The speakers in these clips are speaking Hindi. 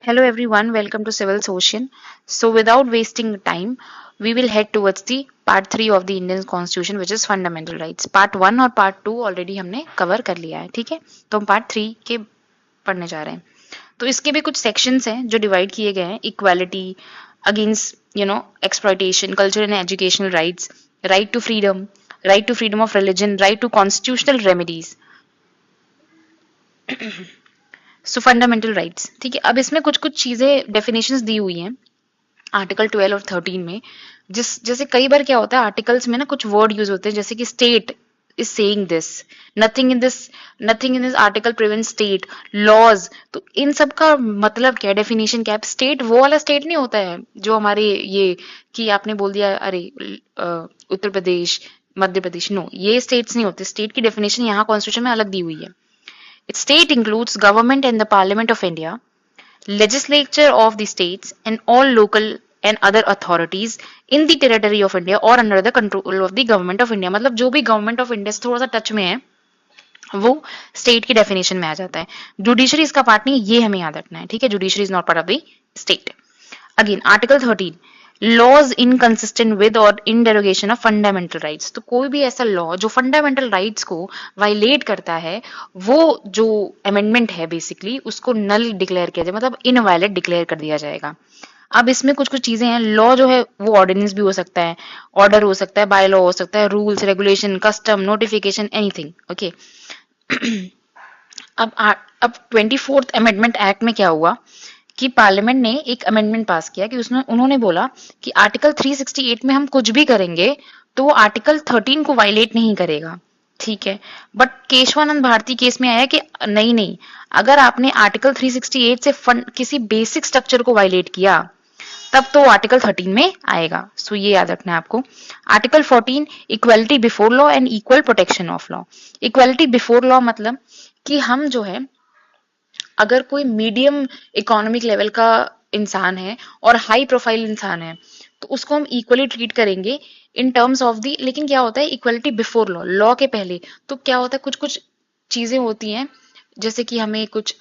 Hello everyone, welcome to Civil's Ocean. So without wasting time, we will head towards the part 3 of the Indian Constitution which is fundamental rights. Part 1 और part 2 ऑलरेडी हमने कवर कर लिया है, ठीक है? तो हम part 3 के पढ़ने जा रहे हैं. तो इसके भी कुछ सेक्शंस हैं जो डिवाइड किए गए हैं. Equality, against exploitation, cultural and educational rights, right to freedom of religion, right to constitutional remedies. So fundamental rights, ठीक है. अब इसमें कुछ कुछ चीजें डेफिनेशंस दी हुई हैं आर्टिकल 12 और 13 में. जैसे कई बार क्या होता है आर्टिकल्स में ना कुछ वर्ड यूज होते हैं जैसे कि state is saying this, nothing in this article prevent state laws. तो इन सब का मतलब क्या है, डेफिनेशन क्या है? स्टेट वो वाला स्टेट नहीं होता है जो हमारे ये कि आपने बोल दिया अरे उत्तर प्रदेश, मध्य प्रदेश. नो, ये स्टेट्स नहीं होते. स्टेट की डेफिनेशन यहाँ कॉन्स्टिट्यूशन में अलग दी हुई है. Its state includes government and the Parliament of India, legislature of the states, and all local and other authorities in the territory of India or under the control of the government of India. मतलब जो भी government of India से थोड़ा सा टच में है वो स्टेट की डेफिनेशन में आ जाता है. जुडिशरी इसका पार्ट नहीं, ये हमें याद रखना है, ठीक है. Judiciary is not part of the state. Again article 13, laws inconsistent with or in derogation of fundamental rights. तो कोई भी ऐसा लॉ जो फंडामेंटल राइट्स को वायलेट करता है वो जो अमेंडमेंट है बेसिकली उसको नल डिक्लेयर किया जाए, मतलब इनवायलेट डिक्लेयर कर दिया जाएगा. अब इसमें कुछ कुछ चीजें हैं. लॉ जो है वो ऑर्डिनेंस भी हो सकता है, ऑर्डर हो सकता है, बाय लॉ हो सकता है, rules, regulation, custom, notification, anything. Okay. अब 24th अमेंडमेंट एक्ट में क्या हुआ कि पार्लियामेंट ने एक अमेंडमेंट पास किया कि उसमें उन्होंने बोला कि आर्टिकल 368 में हम कुछ भी करेंगे तो वो आर्टिकल 13 को वायलेट नहीं करेगा, ठीक है. बट केशवानंद भारती केस में आया कि नहीं, अगर आपने आर्टिकल 368 से किसी बेसिक स्ट्रक्चर को वायलेट किया तब तो आर्टिकल 13 में आएगा. सो ये याद रखना है आपको. Article 14, equality before law and equal protection of law. Equality before law मतलब कि हम जो है अगर कोई मीडियम इकोनॉमिक लेवल का इंसान है और हाई प्रोफाइल इंसान है तो उसको हम इक्वली ट्रीट करेंगे इन टर्म्स ऑफ दी. लेकिन क्या होता है इक्वलिटी बिफोर लॉ, लॉ के पहले तो क्या होता है कुछ कुछ चीजें होती हैं जैसे कि हमें कुछ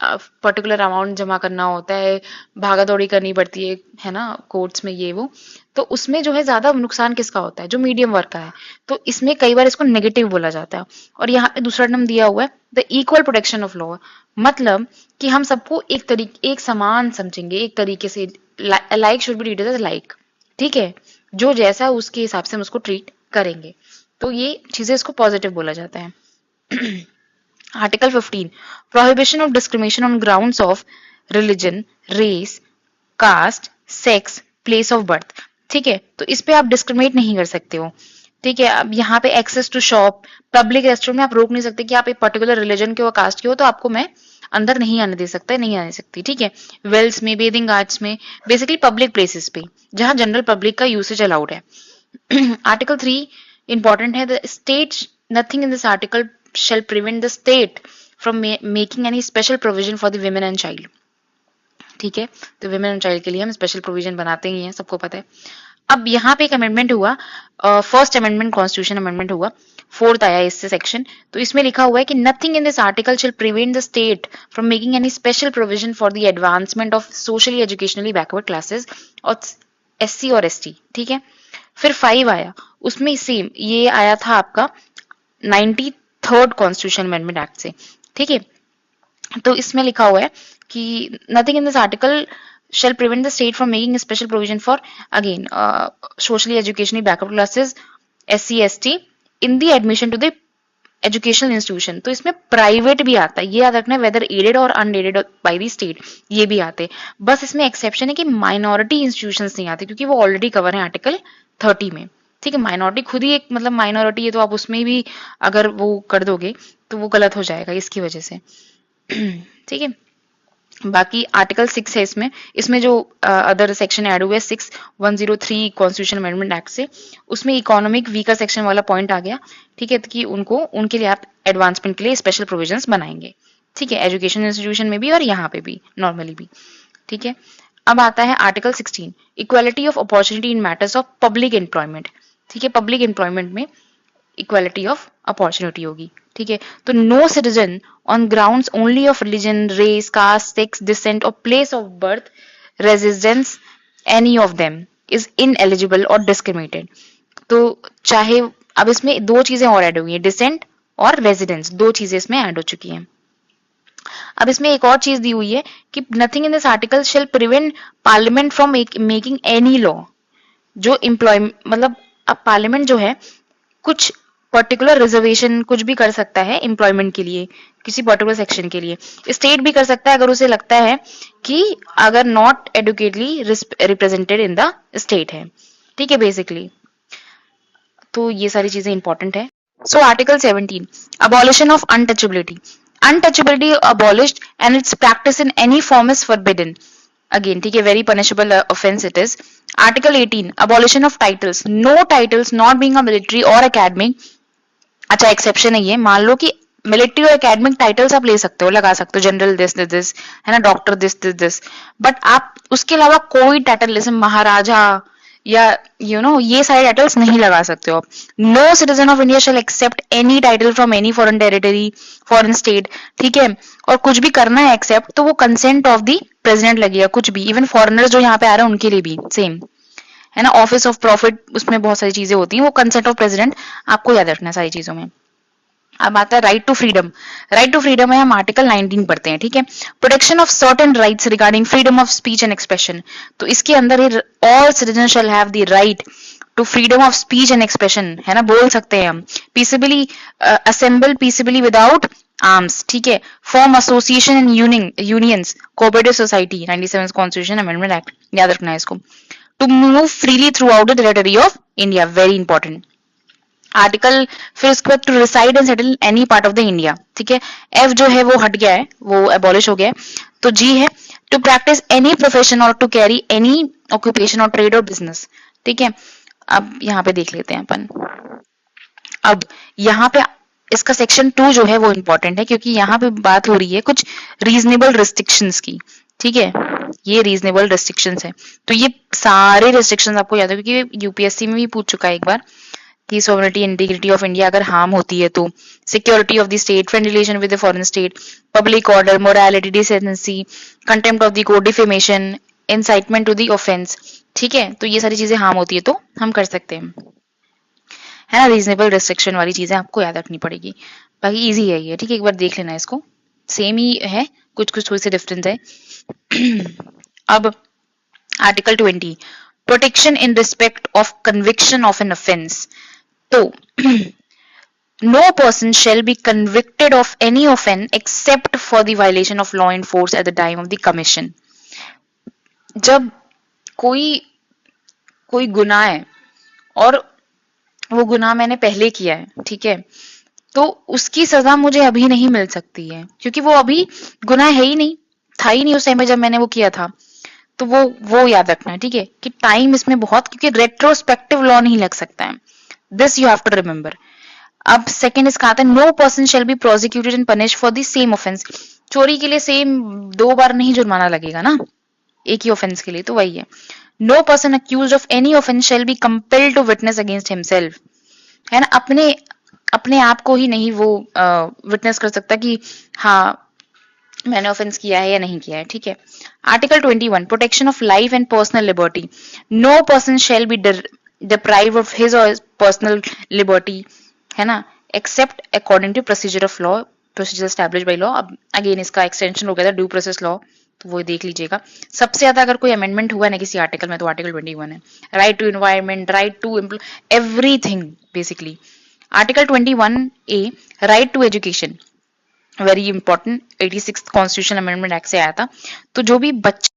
पर्टिकुलर अमाउंट जमा करना होता है, भागा दौड़ी करनी पड़ती है ना कोर्ट्स में ये वो. तो उसमें जो है ज्यादा नुकसान किसका होता है? जो मीडियम वर्ग का है. तो इसमें कई बार इसको नेगेटिव बोला जाता है. और यहाँ पे दूसरा टर्म दिया हुआ है the equal protection of law, मतलब कि हम सबको एक समान समझेंगे, एक तरीके से. Like should be treated as like, ठीक है. जो जैसा उसके हिसाब से हम उसको ट्रीट करेंगे. तो ये चीजें इसको पॉजिटिव बोला जाता है. Article 15, prohibition of discrimination on grounds of religion, race, caste, sex, place of birth, ठीक है. तो इस पे आप डिस्क्रिमिनेट नहीं कर सकते हो, ठीक है. अब यहाँ पे access to shop, public restaurant में आप रोक नहीं सकते कि आप एक पर्टिकुलर रिलीजन के हो, कास्ट के हो तो आपको मैं अंदर नहीं आने दे सकता, नहीं आने सकती, ठीक है. वेल्स में, बेदिंग आर्ट्स में, बेसिकली पब्लिक प्लेसेस पे जहां जनरल पब्लिक का यूसेज अलाउड है. आर्टिकल 3 इंपॉर्टेंट है. The state, nothing in this article shall prevent the state from making any special provision for the women and child, ठीक है. तो women and child के लिए हम स्पेशल प्रोविजन बनाते ही हैं, सबको पता है. अब यहाँ पे एक अमेंडमेंट हुआ, फर्स्ट अमेंडमेंट कॉन्स्टिट्यूशन अमेंडमेंट हुआ, 4th आया इससे सेक्शन. तो इसमें लिखा हुआ है कि nothing in this article shall prevent the state from making any special provision for the advancement of socially educationally backward classes और एससी और एसटी, ठीक है. फिर 5 आया, उसमें सेम ये आया था आपका 93rd कॉन्स्टिट्यूशन अमेंडमेंट एक्ट से, ठीक है. तो इसमें लिखा हुआ है कि nothing in this article shall prevent the state from making a special provision for again socially educationally backward classes, SC ST in the admission to the educational institution. तो इसमें प्राइवेट भी आता है, ये याद रखना है, वेदर एडेड और अनएडेड बाय द स्टेट, ये भी आते हैं. बस इसमें एक्सेप्शन है कि माइनॉरिटी इंस्टीट्यूशंस नहीं आते क्योंकि वो ऑलरेडी कवर है आर्टिकल 30 में, ठीक है. माइनॉरिटी खुद ही एक मतलब माइनॉरिटी है तो आप उसमें भी अगर वो कर दोगे तो वो गलत हो जाएगा इसकी वजह से, ठीक है. बाकी आर्टिकल 6 है इसमें जो अदर सेक्शन ऐड हुए 6103 कॉन्स्टिट्यूशन अमेंडमेंट एक्ट से, उसमें इकोनॉमिक वीकर सेक्शन वाला पॉइंट आ गया, ठीक है. कि उनके लिए आप एडवांसमेंट के लिए स्पेशल प्रोविजंस बनाएंगे, ठीक है. एजुकेशन इंस्टीट्यूशन में भी और यहाँ पे भी नॉर्मली भी, ठीक है. अब आता है article 16, equality of opportunity in matters of public employment, ठीक है. पब्लिक एम्प्लॉयमेंट में इक्वालिटी ऑफ अपॉर्चुनिटी होगी, ठीक है। तो no citizen on grounds only of religion, race, caste, sex, descent और place of birth, residence, any of them is ineligible और डिस्क्रिमिनेटेड। तो चाहे, अब इसमें दो चीजें और ऐड हुई है, डिसेंट और रेजिडेंस, दो चीजें इसमें ऐड हो चुकी हैं। अब इसमें एक और चीज दी हुई है कि nothing in this article shall prevent parliament from making any law, जो एम्प्लॉय मतलब अब पार्लियामेंट जो है कुछ पर्टिकुलर रिजर्वेशन कुछ भी कर सकता है एम्प्लॉयमेंट के लिए, किसी पर्टिकुलर सेक्शन के लिए। स्टेट भी कर सकता है अगर उसे लगता है कि अगर not adequately represented in the state है, ठीक है बेसिकली। तो ये सारी चीजें इंपॉर्टेंट है। So article 17, abolition of untouchability. Untouchability abolished and its practice in any form is forbidden. Again, ठीक है, very punishable offense it is. Article 18, abolition of titles. No titles not being a military or academic. अच्छा एक्सेप्शन है ये, मान लो कि मिलिट्री और एकेडमिक टाइटल्स आप ले सकते हो, लगा सकते हो, जनरल दिस दिस दिस, है ना, doctor this this this, but आप उसके अलावा कोई टाइटल जैसे महाराजा या ये सारे टाइटल्स नहीं लगा सकते हो। No citizen of India shall accept any title from any foreign territory, foreign state, ठीक है। और कुछ भी करना है एक्सेप्ट तो वो कंसेंट ऑफ द प्रेसिडेंट लगेगा, कुछ भी, इवन फॉरेनर्स जो यहाँ पे आ रहे हैं उनके लिए भी सेम, है ना। ऑफिस ऑफ प्रॉफिट, उसमें बहुत सारी चीजें होती हैं, वो कंसेंट ऑफ प्रेसिडेंट आपको याद रखना है सारी चीजों में। अब आता है right to freedom. Right to freedom है, हम आर्टिकल 19 पढ़ते हैं, ठीक है। Protection of certain rights regarding freedom of speech and expression. तो इसके अंदर ही all citizen shall have the right to freedom of speech and expression, है ना, बोल सकते हैं हम, peacefully assemble peacefully without arms, ठीक है, form association and unions, cooperative society, 97 constitution amendment act, याद रखना है इसको। To move freely throughout the territory of India, very important article. फिर उसके बाद to reside and settle any part of the India, ठीक है। एफ जो है वो हट गया है, वो एबॉलिश हो गया है। तो जी है टू प्रैक्टिस एनी प्रोफेशन और टू कैरी एनी ऑक्यूपेशन और ट्रेड और बिजनेस, ठीक है। अब यहाँ पे देख लेते हैं अपन। अब यहाँ पे इसका सेक्शन 2 जो है वो इंपॉर्टेंट है, क्योंकि यहाँ पे बात हो रही है कुछ रीजनेबल रिस्ट्रिक्शंस की, ठीक है। ये रीजनेबल रिस्ट्रिक्शंस है, तो ये सारे रिस्ट्रिक्शंस आपको याद है, क्योंकि यूपीएससी में भी पूछ चुका है एक बार कि सोवरेनिटी इंटीग्रिटी ऑफ इंडिया अगर हार्म होती है तो, security of the state, friend relation with the foreign state, public order, morality, decency, contempt of the court, defamation, incitement to the offence, ठीक है। तो ये सारी चीजें हार्म होती है तो हम कर सकते हैं, है ना। रीजनेबल रिस्ट्रिक्शन वाली चीजें आपको याद रखनी पड़ेगी, बाकी इजी है ये, ठीक है। एक बार देख लेना इसको, सेम ही है, कुछ कुछ थोड़ी सी डिफरेंस है। अब article 20, protection in respect of conviction of an offence. तो no person shall be convicted of any offense except for the violation of law and force at the time of the commission. जब कोई कोई गुनाह है और वो गुनाह मैंने पहले किया है, ठीक है, तो उसकी सजा मुझे अभी नहीं मिल सकती है, क्योंकि वो अभी गुनाह है ही नहीं, था ही नहीं उस टाइम पे जब मैंने वो किया था। तो वो याद रखना है, ठीक है, कि टाइम इसमें बहुत, क्योंकि रेट्रोस्पेक्टिव लॉ नहीं लग सकता है, this you have to remember. अब सेकंड इसका आता है, no person shall be prosecuted and punish for the same offence. चोरी के लिए सेम 2 बार नहीं जुर्माना लगेगा ना, एक ही ऑफेंस के लिए, तो वही है। No person accused of any offence shall be compelled to witness against himself, है ना, अपने आप को ही नहीं वो विटनेस कर सकता कि हाँ मैंने ऑफेंस किया है या नहीं किया है, ठीक है। Article 21, protection of life and personal liberty. No person shall be deprived of his or personal liberty, है ना, except according to procedure of law, procedure establish by law. अब अगेन इसका एक्सटेंशन हो गया था ड्यू प्रोसेस लॉ, तो वो देख लीजिएगा। सबसे ज्यादा अगर कोई अमेंडमेंट हुआ ना किसी आर्टिकल में तो आर्टिकल 21 है। Right to environment, right to everything basically. Article 21A, right to education, very important, 86 constitution amendment act से आया था। तो जो भी बच्चे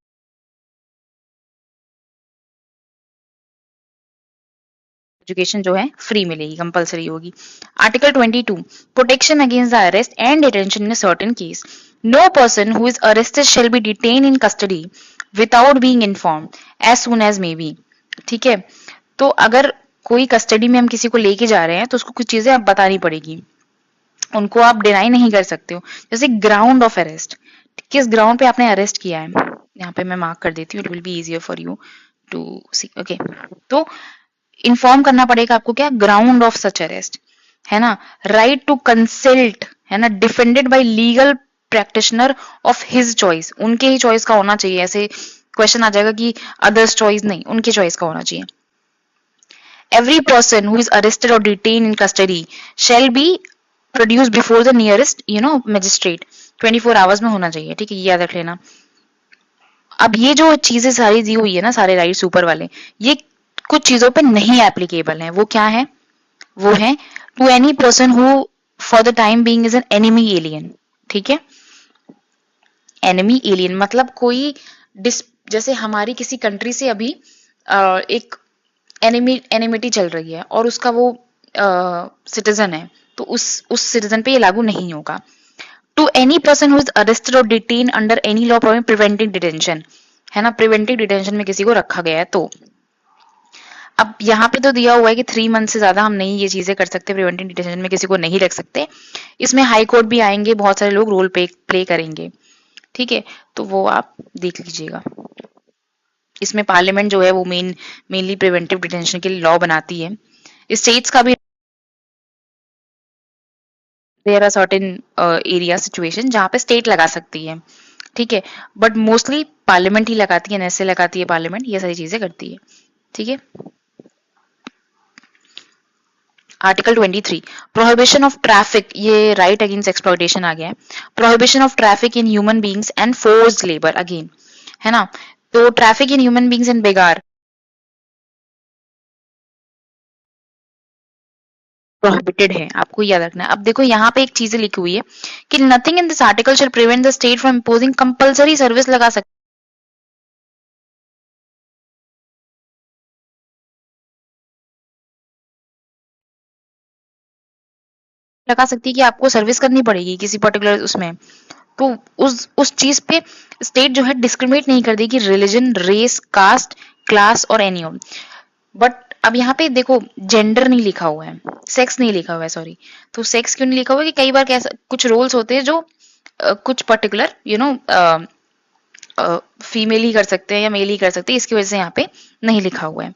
एजुकेशन जो है फ्री मिलेगी, कंपलसरी होगी। Article 22, protection against the arrest and detention in certain case. No person who is arrested shall be detain in custody without being informed as soon as may be, ठीक है। तो अगर कोई कस्टडी में हम किसी को लेके जा रहे हैं तो उसको कुछ चीजें आप बतानी पड़ेगी, उनको आप डिनाई नहीं कर सकते हो। जैसे ग्राउंड ऑफ अरेस्ट, किस ग्राउंड पे आपने अरेस्ट किया है, यहाँ पे मैं मार्क कर देती हूँ, it will be easier for you to see, okay. तो इन्फॉर्म करना पड़ेगा आपको क्या, ग्राउंड ऑफ सच अरेस्ट, है ना, राइट टू कंसल्ट, है ना, defended bye legal practitioner of his choice, उनके ही चॉइस का होना चाहिए। ऐसे क्वेश्चन आ जाएगा कि अदर्स चॉइस नहीं, उनके चॉइस का होना चाहिए। Every person who is arrested or detained in custody shall be produced before the nearest, magistrate. 24 hours में होना चाहिए, ठीक है, ये याद रख लेना। अब ये जो चीजें सारी दी हुई है ना, सारे राइट्स ऊपर वाले, ये कुछ चीजों पे नहीं एप्लीकेबल है। वो क्या है? वो है to any person who for the time being is an enemy alien, ठीक है। एनिमी एलियन मतलब कोई जैसे हमारी किसी कंट्री से अभी एक एनिमिटी चल रही है और उसका वो सिटीजन है, तो उस सिटीजन पे ये लागू नहीं होगा। To any person who is arrested और detain under any law preventive detention, है ना, प्रिवेंटिव डिटेंशन में किसी को रखा गया है तो। अब यहाँ पे तो दिया हुआ है कि 3 मंथ से ज्यादा हम नहीं ये चीजें कर सकते, प्रिवेंटिव डिटेंशन में किसी को नहीं रख सकते। इसमें हाई कोर्ट भी आएंगे, बहुत सारे लोग रोल प्ले करेंगे, ठीक है, तो वो आप देख लीजिएगा। इसमें पार्लियामेंट जो है वो मेनली प्रिवेंटिव डिटेंशन के लिए लॉ बनाती है। स्टेट्स का भी there are certain area situation जहां पे स्टेट लगा सकती है, ठीक है, बट मोस्टली पार्लियामेंट ही लगाती है, ऐसे लगाती है पार्लियामेंट, ये सारी चीजें करती है, ठीक है। आर्टिकल 23 प्रोहिबिशन ऑफ ट्रैफिक, ये राइट अगेंस्ट एक्सप्लॉयटेशन आ गया है। Prohibition of traffic in human beings and forced labour again, है ना, तो traffic in human beings and बेगार प्रोहिबिटेड है, आपको याद रखना है। अब देखो यहाँ पे एक चीज लिखी हुई है कि nothing in this article shall prevent the state from imposing compulsory service लगा सकती है कि आपको सर्विस करनी पड़ेगी किसी पर्टिकुलर उसमें, तो उस चीज पे स्टेट जो है डिस्क्रिमिनेट नहीं कर देगी रिलीजन, रेस, कास्ट, क्लास और एनी ऑफ। बट अब यहाँ पे देखो जेंडर नहीं लिखा हुआ है, सेक्स नहीं लिखा हुआ है, सॉरी। तो सेक्स क्यों नहीं लिखा हुआ है कि कई बार कैसा कुछ रोल्स होते हैं जो कुछ पर्टिकुलर फीमेल ही कर सकते हैं या मेल ही कर सकते हैं, इसकी वजह से यहाँ पे नहीं लिखा हुआ है।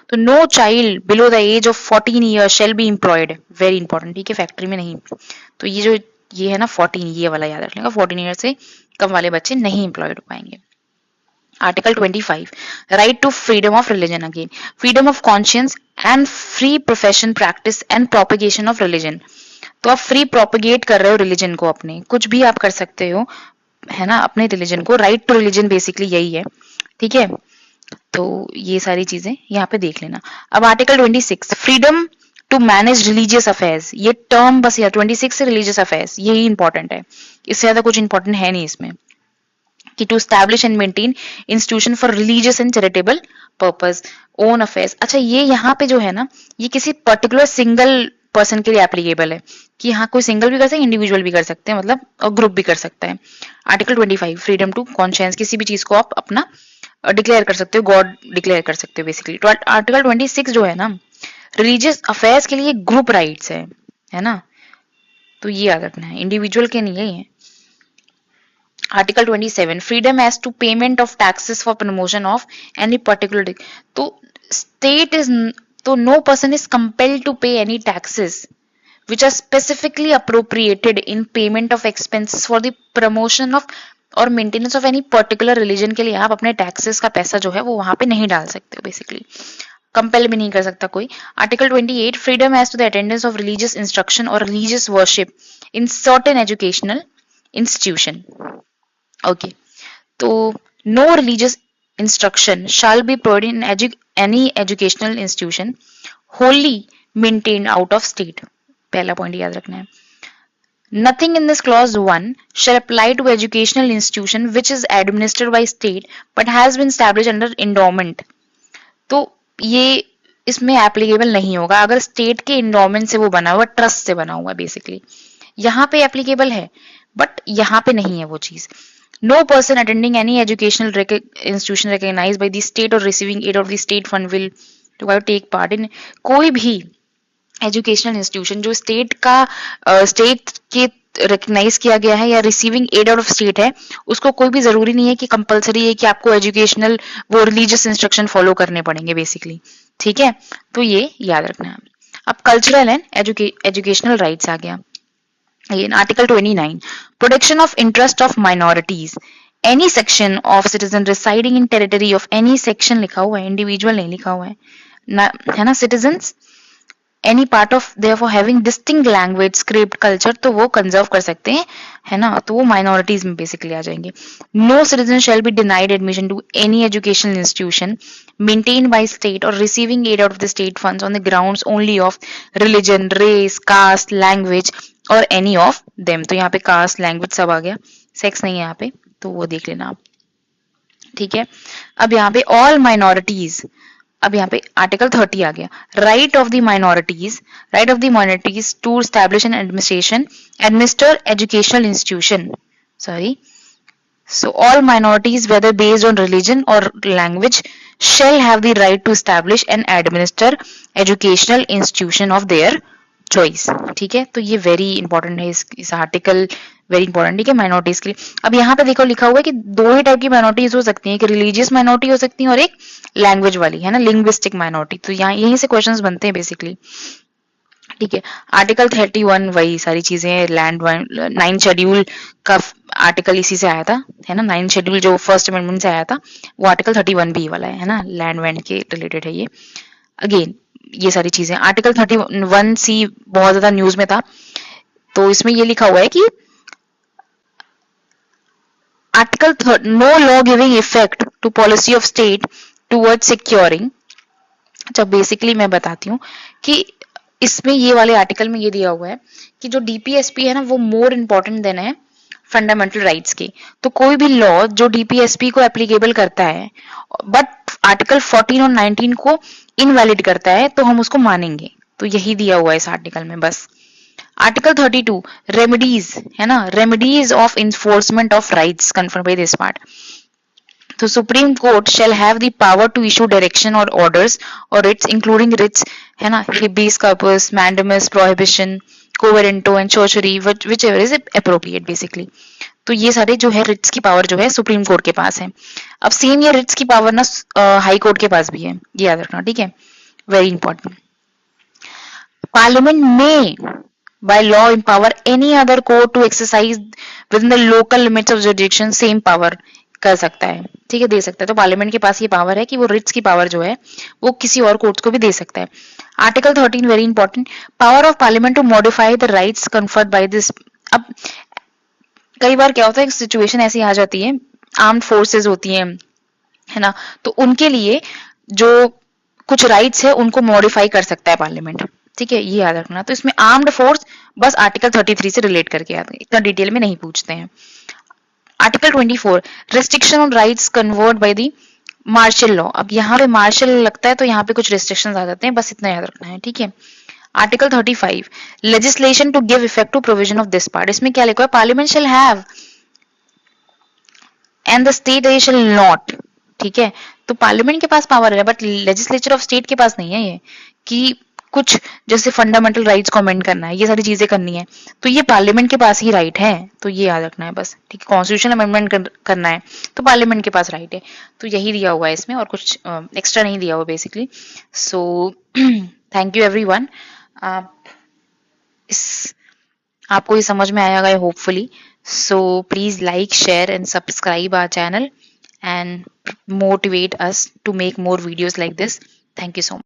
तो no child below the age of 14 year shall be employed, very important, ठीक है, फैक्ट्री में नहीं। तो ये है ना 14, ये वाला याद रखने का, 14 ईयर से कम वाले बच्चे नहीं एम्प्लॉयड हो पाएंगे। Article 25 right to freedom of religion again, freedom of conscience and free profession practice and propagation of religion. तो आप फ्री प्रोपिगेट कर रहे हो रिलीजन को, अपने कुछ भी आप कर सकते हो, है ना, अपने रिलीजन को। राइट टू रिलीजन बेसिकली यही है, ठीक है। तो ये सारी चीजें यहाँ पे देख लेना। अब article 26 freedom to manage religious affairs, ये टर्म बस यार 26 से रिलीजियस अफेयर्स यही इंपॉर्टेंट है, इससे ज्यादा कुछ इंपॉर्टेंट है नहीं इसमें। कि to establish and maintain institution for religious and charitable purpose own affairs. अच्छा ये यहाँ पे जो है ना, ये किसी पर्टिकुलर सिंगल पर्सन के लिए एप्लीकेबल है कि हाँ कोई सिंगल भी कर सकते हैं, इंडिविजुअल भी कर सकते हैं, मतलब और ग्रुप भी कर सकता है। आर्टिकल 25 फ्रीडम टू कॉन्शियंस, किसी भी चीज को आप अपना डिक्लेयर कर सकते हो, गॉड डिक्लेयर कर सकते हो बेसिकली। तो आर्टिकल 26 जो है ना, रिलीजियस अफेयर्स के लिए ग्रुप राइट्स है ना, तो ये याद रखना है, इंडिविजुअल के नहीं है। Article 27 freedom as to payment of taxes for promotion of any particular, तो स्टेट इज, तो no person is compelled to pay any taxes which are specifically appropriated in payment of expenses for the promotion of और maintenance of any particular religion के लिए आप अपने टैक्सेस का पैसा जो है वो वहां पे नहीं डाल सकते हो, बेसिकली कंपेल भी नहीं कर सकता कोई। Article 28 freedom as to the attendance of religious instruction और religious worship in certain educational institution, okay. तो no religious instruction shall be provided in any educational institution wholly maintained out of state, पहला पॉइंट याद रखना है। Nothing in this clause 1 shall apply to educational institution which is administered by state but has been established under endowment। तो ये इसमें एप्लीकेबल नहीं होगा अगर स्टेट के इंडोमेंट से वो बना हुआ, ट्रस्ट से बना हुआ बेसिकली। यहाँ पे एप्लीकेबल है बट यहाँ पे नहीं है वो चीज। No person attending any educational institution recognised by the state और receiving aid of the state fund will take part in, कोई भी एजुकेशनल इंस्टीट्यूशन जो स्टेट के रिकग्नाइज किया गया है या receiving aid out of state है, उसको कोई भी जरूरी नहीं है कि कंपलसरी है कि आपको एजुकेशनल वो रिलीजियस इंस्ट्रक्शन फॉलो करने पड़ेंगे बेसिकली। ठीक है, तो ये याद रखना है। अब कल्चरल एंड एजुकेशनल राइट्स आ गया। Again, Article 29, protection of interest of minorities. Any section of citizen residing in territory of any section लिखा हुआ है, individual नहीं लिखा हुआ है ना, है ना, citizens any part of therefore having distinct language, script, culture, तो वो कंजर्व कर सकते हैं, है ना, तो वो minorities में बेसिकली आ जाएंगे। No citizen shall be denied admission to any educational institution maintained by state or receiving aid out of the state funds on the grounds only of religion, race, caste, language or any of them। तो यहाँ पे caste, language सब आ गया, sex नहीं है यहाँ पे, तो वो देख लेना आप। ठीक है, अब यहाँ पे all minorities, अब यहाँ पे आर्टिकल 30 आ गया। Right of the minorities to establish an administer educational institution, sorry, so all minorities whether based on religion or language shall have the right to establish and administer educational institution of their choice। ठीक है, तो ये वेरी इंपॉर्टेंट है, इस आर्टिकल वेरी इंपॉर्टेंट। ठीक है, माइनॉरिटीज के लिए। अब यहाँ पे देखो लिखा हुआ है कि दो ही टाइप की माइनॉरिटीज हो सकती है, एक रिलीजियस माइनॉरिटी हो सकती है और एक लैंग्वेज वाली, है ना, लिंग्विस्टिक माइनॉरिटी। तो यहाँ यहीं से क्वेश्चंस बनते हैं बेसिकली। ठीक है, आर्टिकल 31 वही सारी चीजें, लैंड 9 शेड्यूल का आर्टिकल इसी से आया था, है ना, 9 शेड्यूल जो फर्स्ट अमेंडमेंट से आया था वो आर्टिकल 31 भी वाला है ना, लैंड वैंड के रिलेटेड है ये। अगेन ये सारी चीजें, आर्टिकल 31 सी बहुत ज्यादा न्यूज में था, तो इसमें ये लिखा हुआ है कि article no law giving effect to policy of state toward securing. जब बेसिकली मैं बताती हूँ कि इसमें ये वाले आर्टिकल में ये दिया हुआ है कि जो डीपीएसपी है ना वो मोर इम्पोर्टेंट देन है फंडामेंटल राइट्स की। तो कोई भी लॉ जो डीपीएसपी को एप्लीकेबल करता है बट आर्टिकल 14 और 19 को इनवैलिड करता है तो हम उसको मानेंगे। तो यही दिया हुआ है इस आर्टिकल में बस। आर्टिकल 32 रेमेडीज, है ना, remedies of enforcement of rights confirm by this part. तो supreme court shall have the power to issue direction or orders or writs including writs, है ना, habeas corpus, mandamus, prohibition, quo warranto and certiorari whichever is appropriate basically। तो ये सारे जो है रिट्स की पावर जो है सुप्रीम कोर्ट के पास है। अब सेम ये रिट्स की पावर ना हाई कोर्ट के पास भी है, ये याद रखना। ठीक है, वेरी इंपॉर्टेंट। पार्लियामेंट में by law empower any other court to exercise within the local limits of jurisdiction same power कर सकता है। ठीक है, दे सकता है। तो पार्लियामेंट के पास ये पावर है कि वो रिट्स की पावर जो है वो किसी और कोर्ट्स को भी दे सकता है। Article 13 very important, power of parliament to modify the rights conferred by this. अब कई बार क्या होता है, सिचुएशन ऐसी आ जाती है, आर्म्ड फोर्सेस होती हैं, है ना, तो उनके लिए जो कुछ राइट्स है उनको मॉडिफाई कर सकता है पार्लियामेंट। ठीक है, ये याद रखना। तो इसमें आर्म्ड फोर्स बस आर्टिकल 33 से रिलेट करके याद, इतना डिटेल में नहीं पूछते हैं। Article 24 restriction on rights conferred by the martial law. अब यहाँ पे मार्शल लगता है तो यहाँ पे कुछ रेस्ट्रिक्शंस आ जाते हैं, बस इतना याद रखना है। ठीक है, article 35 legislation to give effect to provision of this part. इसमें क्या लिखा है, parliament shall have and the state shall not. ठीक है, तो पार्लियामेंट के पास पावर है बट लेजिस्लेचर ऑफ स्टेट के पास नहीं है ये, कि कुछ जैसे फंडामेंटल राइट्स को अमेंड करना है, ये सारी चीजें करनी है, तो ये पार्लियामेंट के पास ही राइट है। तो ये याद रखना है बस। ठीक है, कॉन्स्टिट्यूशन अमेंडमेंट करना है तो पार्लियामेंट के पास राइट है। तो यही दिया हुआ है इसमें, और कुछ एक्स्ट्रा नहीं दिया हुआ basically. So thank you everyone. आपको ये समझ में आएगा hopefully. So please like, share and subscribe our channel and motivate us to make more videos like this. Thank you so much.